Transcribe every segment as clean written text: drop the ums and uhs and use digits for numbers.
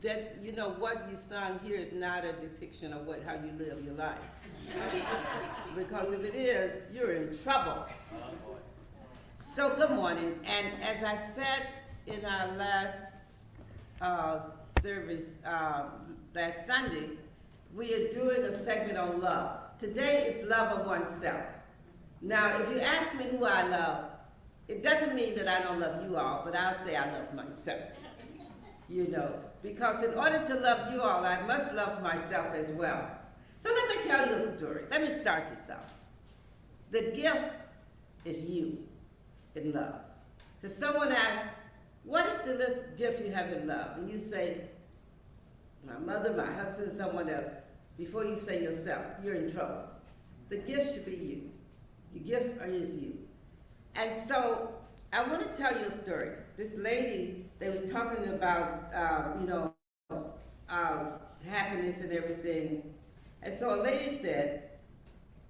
that, you know, what you sung here is not a depiction of how you live your life. Because if it is, you're in trouble. So good morning, and as I said in our last service last Sunday, we are doing a segment on love. Today is love of oneself. Now, if you ask me who I love, it doesn't mean that I don't love you all, but I'll say I love myself. You know, because in order to love you all, I must love myself as well. So let me tell you a story. Let me start this off. The gift is you in love. So someone asks, what is the gift you have in love? And you say, my mother, my husband, someone else. Before you say yourself, you're in trouble. The gift should be you. The gift is you. And so I want to tell you a story. This lady, they was talking about, happiness and everything. And so a lady said,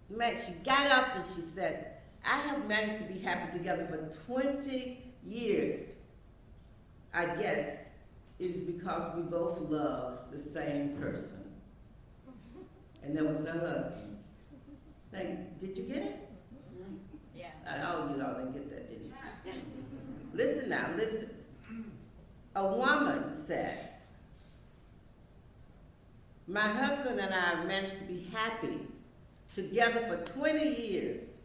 man, she got up and she said, I have managed to be happy together for 20 years. I guess is because we both love the same person. And that was her husband. Did you get it? Yeah. Oh, you all didn't get that, did you? Listen now, listen. A woman said, my husband and I managed to be happy together for 20 years.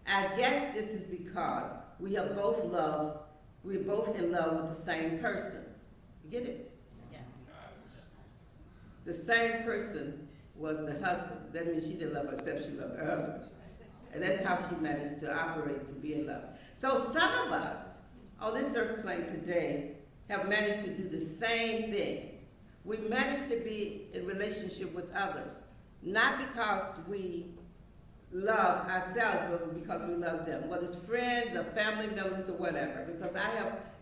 I guess this is because we're both in love with the same person. You get it? Yes. The same person was the husband. That means she didn't love herself, she loved her husband. And that's how she managed to operate, to be in love. So some of us on this earth plane today have managed to do the same thing. We managed to be in relationship with others, not because we love ourselves, but because we love them, whether it's friends or family members or whatever. Because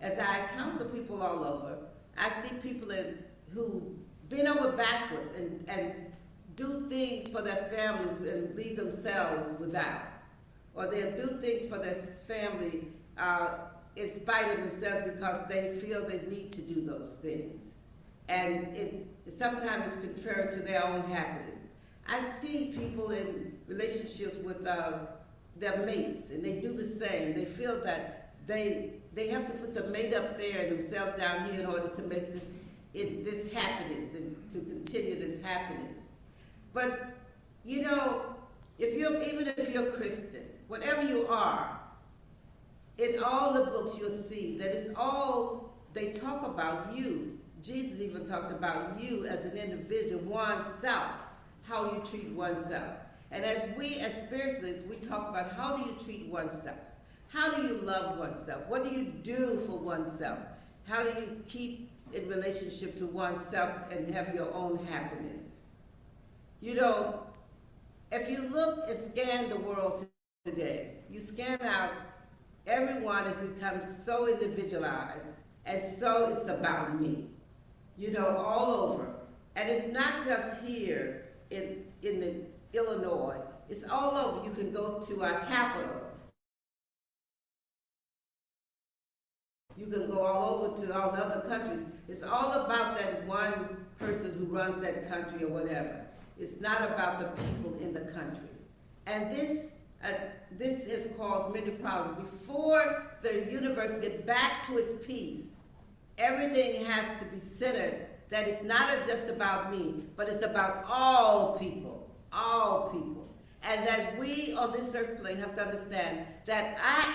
as I counsel people all over, I see people who bend over backwards and do things for their families and leave themselves without. Or they'll do things for their family in spite of themselves because they feel they need to do those things. And it sometimes is contrary to their own happiness. I've seen people in relationships with their mates, and they do the same. They feel that they have to put the mate up there and themselves down here in order to make this happiness and to continue this happiness. But you know, even if you're Christian, whatever you are, in all the books you'll see that it's all they talk about you. Jesus even talked about you as an individual, oneself, how you treat oneself. And as spiritualists, we talk about how do you treat oneself? How do you love oneself? What do you do for oneself? How do you keep in relationship to oneself and have your own happiness? You know, if you look and scan the world today, you scan out, everyone has become so individualized, and so it's about me, you know, all over. And it's not just here in Illinois, it's all over. You can go to our capital. You can go all over to all the other countries. It's all about that one person who runs that country or whatever. It's not about the people in the country. And this has caused many problems. Before the universe gets back to its peace, everything has to be centered that it's not just about me, but it's about all people, all people. And that we on this earth plane have to understand that I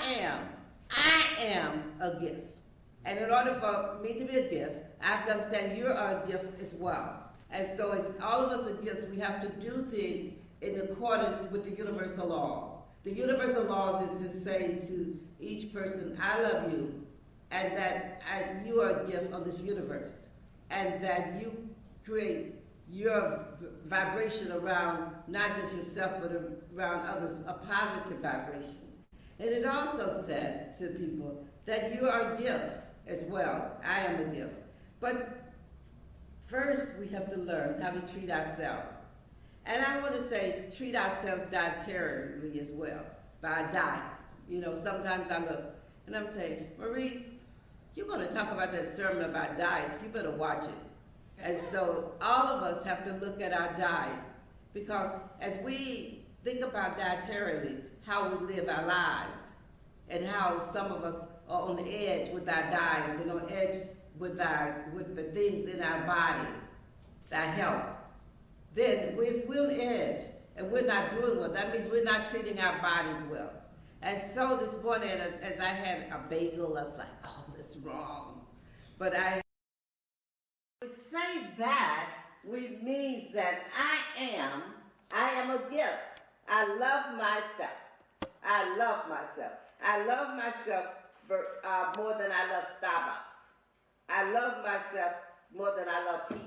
am a gift. And in order for me to be a gift, I have to understand you're a gift as well. And so as all of us are gifts, we have to do things in accordance with the universal laws. The universal laws is to say to each person, I love you, and that you are a gift of this universe, and that you create your vibration around not just yourself, but around others, a positive vibration. And it also says to people that you are a gift as well. I am a gift. But first, we have to learn how to treat ourselves. And I want to say treat ourselves dietarily as well, by diets. You know, sometimes I look and I'm saying, Marrice, you're going to talk about that sermon about diets. You better watch it. And so all of us have to look at our diets, because as we think about dietarily how we live our lives and how some of us are on the edge with our diets and on edge with the things in our body, our health, then if we're on edge and we're not doing well, that means we're not treating our bodies well. And so this morning, as I had a bagel, I was like, oh, this is wrong. But we say that, which means that I am a gift. I love myself. I love myself. I love myself more than I love Starbucks. I love myself more than I love peace.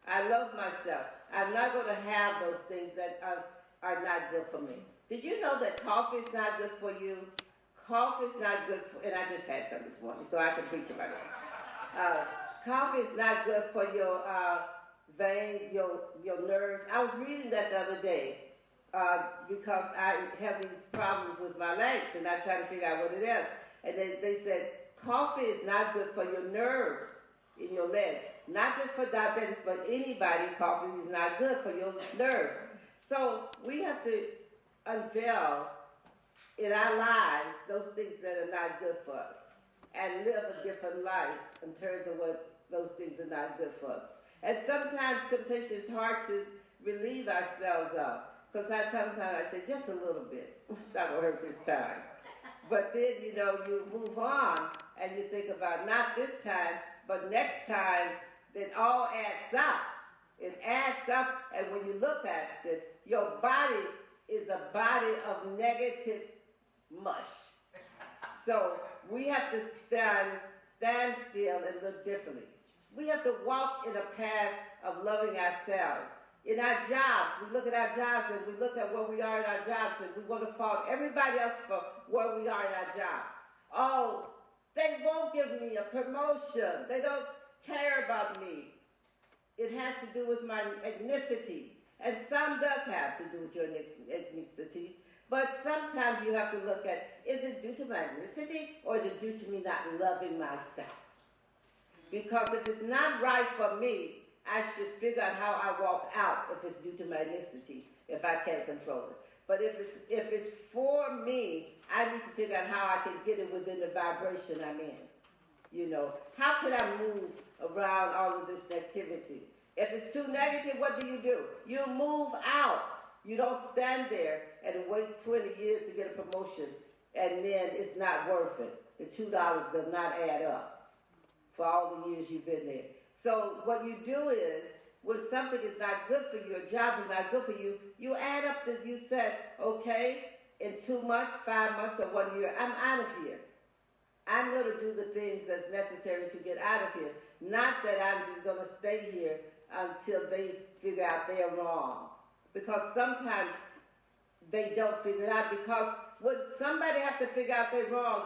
I love myself. I'm not going to have those things that are not good for me. Did you know that coffee is not good for you? Coffee is not good for, and I just had some this morning, so I can preach about it. Coffee is not good for your veins, your nerves. I was reading that the other day because I have these problems with my legs, and I'm trying to figure out what it is. And they said coffee is not good for your nerves in your legs. Not just for diabetes, but anybody, coffee is not good for your nerves. So we have to unveil in our lives those things that are not good for us and live a different life in terms of what those things are not good for us. And sometimes temptation is hard to relieve ourselves of, because sometimes I say, just a little bit. It's not going to hurt this time. But then, you move on and you think about not this time, but next time, then all adds up. It adds up, and when you look at this, your body is a body of negative mush. So we have to stand still and look differently. We have to walk in a path of loving ourselves. In our jobs, we look at our jobs and we look at where we are in our jobs, and we want to fault everybody else for where we are in our jobs. Oh, they won't give me a promotion. They don't care about me. It has to do with my ethnicity. And some does have to do with your ethnicity. But sometimes you have to look at, is it due to my ethnicity or is it due to me not loving myself? Because if it's not right for me, I should figure out how I walk out if it's due to my ethnicity, if I can't control it. But if it's for me, I need to figure out how I can get it within the vibration I'm in. How can I move around all of this negativity? If it's too negative, what do? You move out. You don't stand there and wait 20 years to get a promotion, and then it's not worth it. The $2 does not add up for all the years you've been there. So what you do is, when something is not good for you, a job is not good for you, you add up that you said, okay, in 2 months, 5 months, or 1 year, I'm out of here. I'm going to do the things that's necessary to get out of here. Not that I'm just going to stay here until they figure out they're wrong. Because sometimes they don't figure it out, because when somebody has to figure out they're wrong.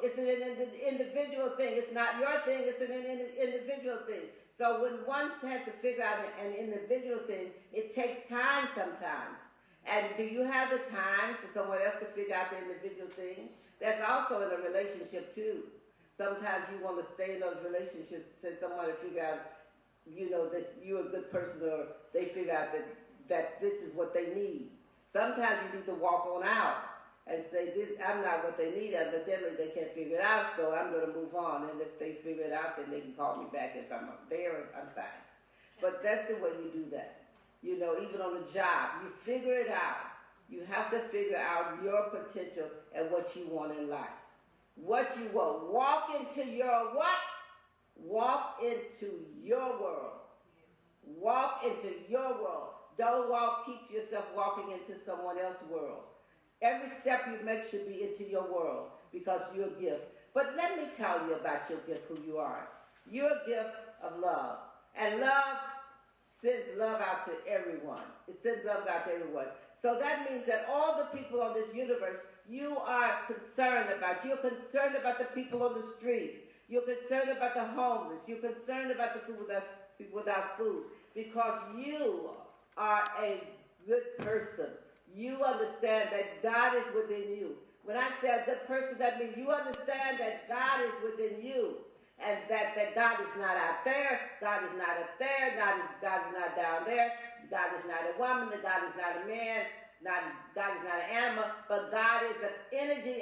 It's an individual thing. It's not your thing. It's an individual thing. So when one has to figure out an individual thing, it takes time sometimes. And do you have the time for someone else to figure out the individual thing? That's also in a relationship too. Sometimes you want to stay in those relationships since someone to figure out, that you're a good person, or they figure out that this is what they need. Sometimes you need to walk on out and say, I'm not what they need. Evidently they can't figure it out, so I'm going to move on. And if they figure it out, then they can call me back. If I'm there, I'm fine. But that's the way you do that. Even on the job, you figure it out. You have to figure out your potential and what you want in life. What you want. Walk into your what? Walk into your world. Walk into your world. Don't keep yourself walking into someone else's world. Every step you make should be into your world, because you're a gift. But let me tell you about your gift, who you are. You're a gift of love. And love sends love out to everyone. It sends love out to everyone. So that means that all the people on this universe, you are concerned about. You're concerned about the people on the street. You're concerned about the homeless. You're concerned about the people without food. Because you are a good person. You understand that God is within you. When I say a good person, that means you understand that God is within you, and that fact that God is not out there, God is not up there, God is not down there, God is not a woman, God is not a man, God is not an animal, but God is an energy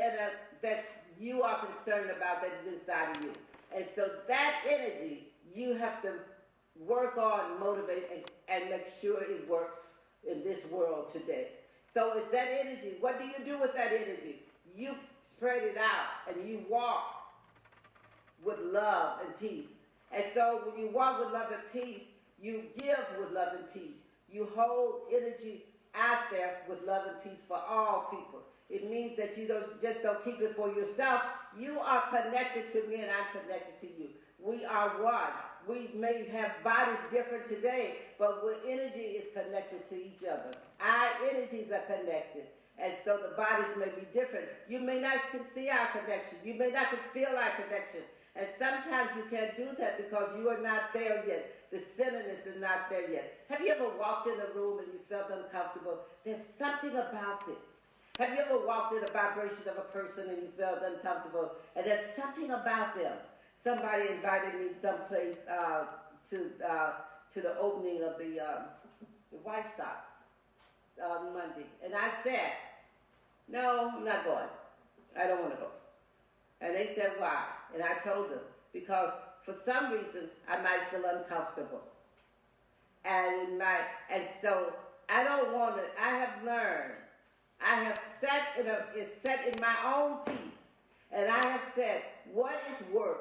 that you are concerned about that is inside of you. And so that energy, you have to work on, motivate, and make sure it works in this world today. So it's that energy. What do you do with that energy? You spread it out and you walk with love and peace. And so when you walk with love and peace, you give with love and peace. You hold energy out there with love and peace for all people. It means that you don't keep it for yourself. You are connected to me and I'm connected to you. We are one. We may have bodies different today, but energy is connected to each other. Our energies are connected. And so the bodies may be different. You may not can see our connection. You may not can feel our connection. And sometimes you can't do that because you are not there yet. The centeredness is not there yet. Have you ever walked in a room and you felt uncomfortable? There's something about this. Have you ever walked in a vibration of a person and you felt uncomfortable? And there's something about them. Somebody invited me someplace to the opening of the White Sox on Monday. And I said, no, I'm not going. I don't want to go. And they said, why? And I told them, because for some reason I might feel uncomfortable. And so I don't want to, I have learned, I have set in my own peace, and I have said, what is worth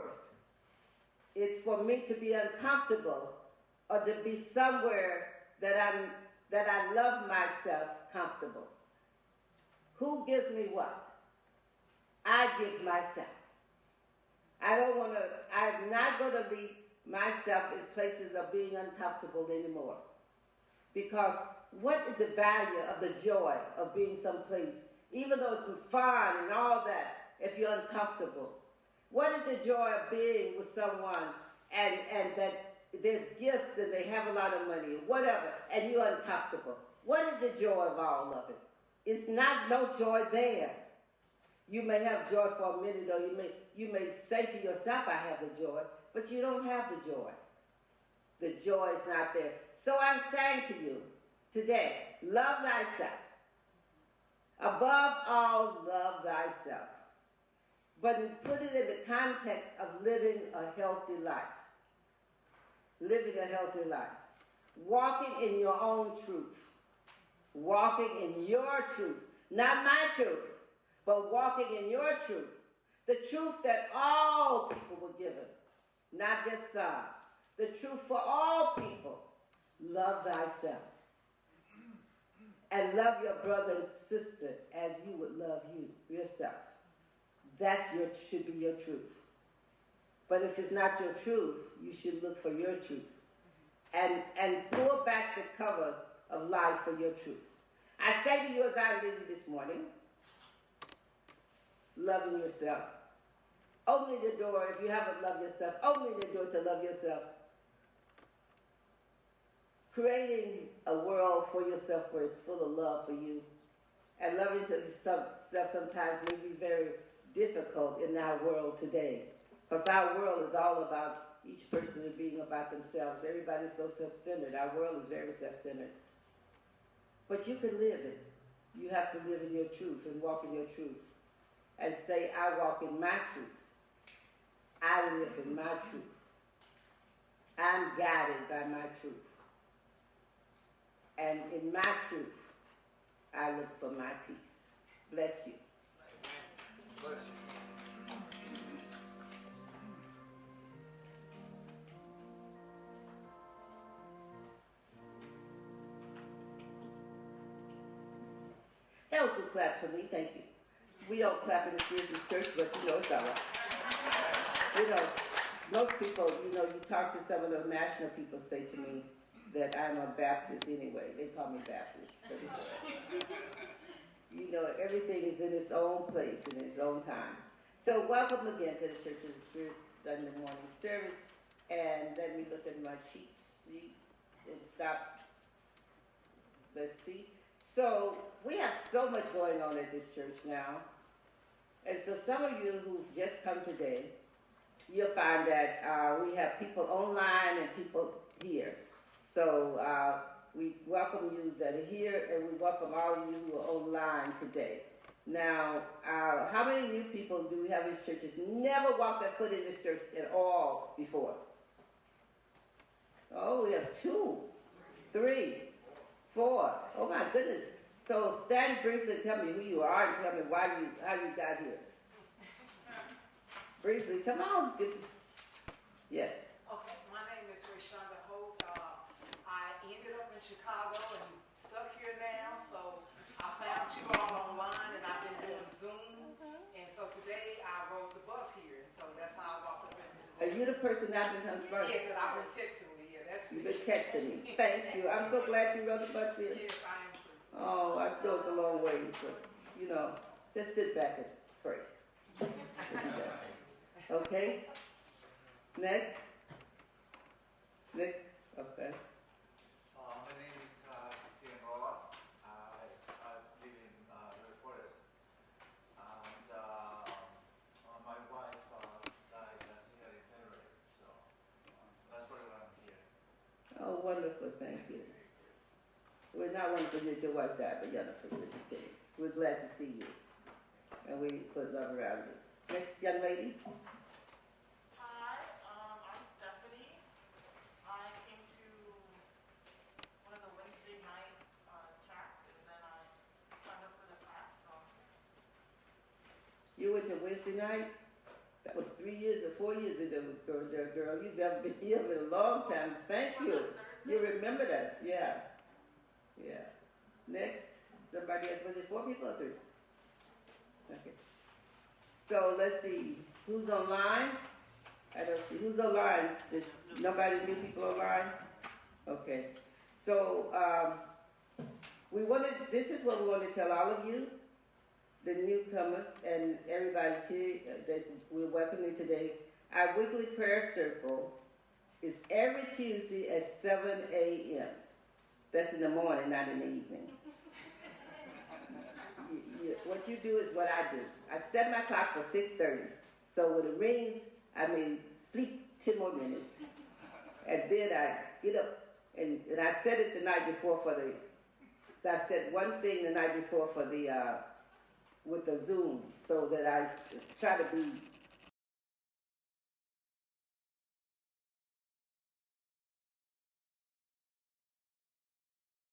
it for me to be uncomfortable or to be somewhere that I love myself comfortable? Who gives me what? I give myself. I'm not going to leave myself in places of being uncomfortable anymore. Because what is the value of the joy of being someplace, even though it's fun and all that, if you're uncomfortable? What is the joy of being with someone and that there's gifts and they have a lot of money or whatever, and you're uncomfortable? What is the joy of all of it? It's not no joy there. You may have joy for a minute, or you may say to yourself, I have the joy, but you don't have the joy. The joy is not there. So I'm saying to you today, love thyself. Above all, love thyself. But put it in the context of living a healthy life. Living a healthy life. Walking in your own truth. Walking in your truth. Not my truth, but walking in your truth. The truth that all people were given, not just some. The truth for all people. Love thyself. And love your brother and sister as you would love yourself. That should be your truth. But if it's not your truth, you should look for your truth. And pull back the covers of life for your truth. I say to you as I leave you this morning, loving yourself. Opening the door, if you haven't loved yourself, opening the door to love yourself. Creating a world for yourself where it's full of love for you. And loving yourself sometimes may be very difficult in our world today. Because our world is all about each person being about themselves. Everybody's so self-centered. Our world is very self-centered. But you can live it. You have to live in your truth and walk in your truth. And say, I walk in my truth. I live in my truth. I'm guided by my truth. And in my truth, I look for my peace. Bless you. Bless you. That was a clap for me, thank you. We don't clap in the Christian church, but it's all right. Most people, you talk to some of the national people say to me that I'm a Baptist anyway. They call me Baptist. Everything is in its own place, in its own time. So welcome again to the Church of the Spirit Sunday morning service. And let me look at my cheat sheet and stop. Let's see. So we have so much going on at this church now. And so some of you who've just come today, you'll find that we have people online and people here. So we welcome you that are here, and we welcome all of you who are online today. Now, how many new people do we have in this church that's never walked their foot in this church at all before? Oh, we have 2, 3, 4. Oh my goodness. So stand briefly and tell me who you are and tell me how you got here. Briefly, come on. Yes. Okay, my name is Rashonda Holt. I ended up in Chicago and stuck here now, so I found you all online and I've been doing Zoom. And so today I rode the bus here, and so that's how I walked up in Are today. you the person that been Huntsburg? Yes, and I've been texting me. Yeah, that's You've me. been texting me. Thank you. I'm so glad you rode the bus here. Yes, I am too. Oh, I know it's a long way, but, you know, just sit back and pray. Okay? Next? Next? Okay. My name is Christian Roa. I live in River Forest. And my wife died last year in February, so that's why I'm here. Oh, wonderful. Thank you. We're not wonderful that your wife died, but you're not so good. We're glad to see you. And we put love around you. Next young lady. Hi, I'm Stephanie. I came to one of the Wednesday night tracks, and then I signed up for the class. So You went to Wednesday night? That was 3 years or 4 years ago, girl. You've never been here for a long time. Thank you. You remembered us. Yeah. Yeah. Next. Somebody else. Was it 4 people or 3? Okay. So let's see. Who's online? I don't see. Who's online? There's nobody new people online? Okay. So this is what we want to tell all of you, the newcomers and everybody here that we're welcoming today. Our weekly prayer circle is every Tuesday at 7 a.m. That's in the morning, not in the evening. What you do is what I do. I set my clock for 6:30. So when it rings, I may sleep 10 more minutes. And then I get up and I set it the night before so I said one thing the night before for with the Zoom, so that I try to be